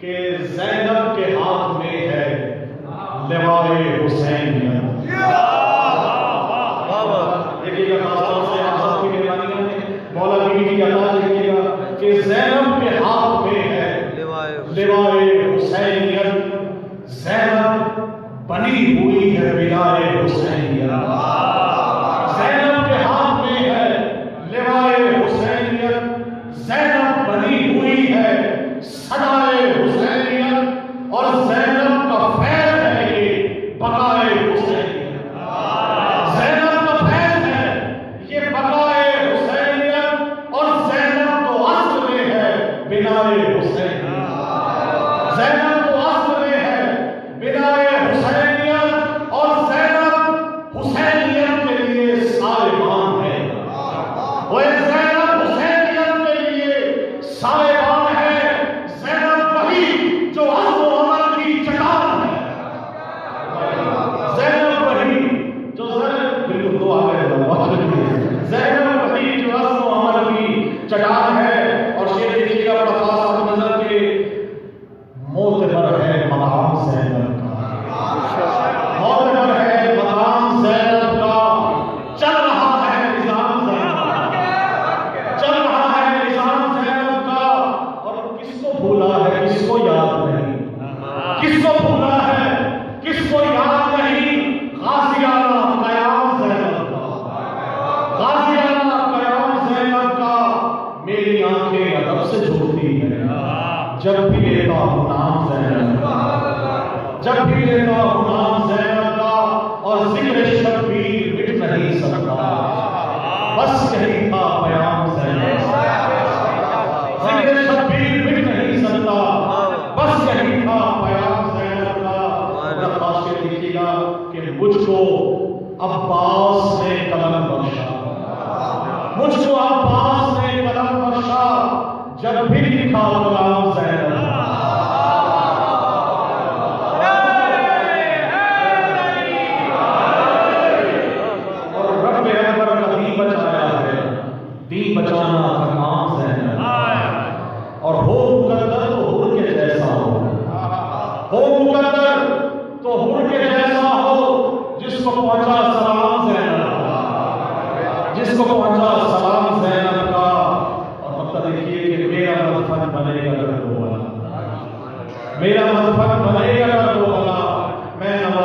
کہ زینب کے ہاتھ میں ہے لوائے حسینیت. دیکھیے گا خاص طور سے آپ سب کی مہربانی ہے مولا بیوی کی عطا دیکھیے گا کہ زینب کے ہاتھ میں ہے لوائے حسینیت. زینب بنی ہوئی ہے بلائے حسینیت. زینب کے ہاتھ میں ہے لوائے حسینیت. زینب بنی ہوئی ہے صدائے حسینیت اور زینب کا فیض ہے یہ بقائے حسینیت. زینب کا فیض ہے یہ بقائے حسینیت اور زینب تو اصل میں ہے بنائے حسینیت. زینب تو اصل میں ہے بنائے حسینیت اور زینب حسینیت کے لیے سائبان ہے. وہ زینب حسینیت کے لیے سائبان ہے. زینب وہی جو عزم و عمل کی چٹان ہے. زینب وہی جو بالکل دعا ہے زینب وہی جو عزم و عمل کی چٹان ہے. اور شعر دیکھیے گا بڑا خاص آپ نظر کے معتبر ہے مقام زینب کا. معتبر ہے مقام زینب کا. چل رہا ہے نظام زینب کا. چل رہا ہے نظام زینب کا. اور کس کو بھولا ہے کس کو یاد نہیں. کس کو بھولا ہے کس کو یاد نہیں. غازیانہ قیام زینب کا. غازیانہ قیام زینب کا. میری آنکھیں ادب سے جھوٹتی ہیں جب بھی لیتا ہوں نام زینب کا. جب بھی لیتا ہوں نام زینب کا. اور ذکر شبیر مٹ نہیں سکتا بس یہی تھا پیام زینب کا. ذکر شبیر مٹ نہیں سکتا بس یہی تھا پیام زینب کا. اور خاص کے دیکھیے گا کہ مجھ کو عباس نے قلم بخشا. مجھ کو عباس نے قلم بخشا جب بھی لکھا غلام زینب. اور رب اکبر کا دین بچایا ہے. دین بچانا کا کام زینب. اور ہو مقدر تو حور کے جیسا ہو. ہو مقدر تو حور کے جیسا ہو. جس کو پہنچا سلام زینب کا. جس کو پہنچا سلام زینب کا. اور مطلب دیکھیے کہ میرا مدفن بنے گا اگر دو. میرا مدفن بنے گا اگر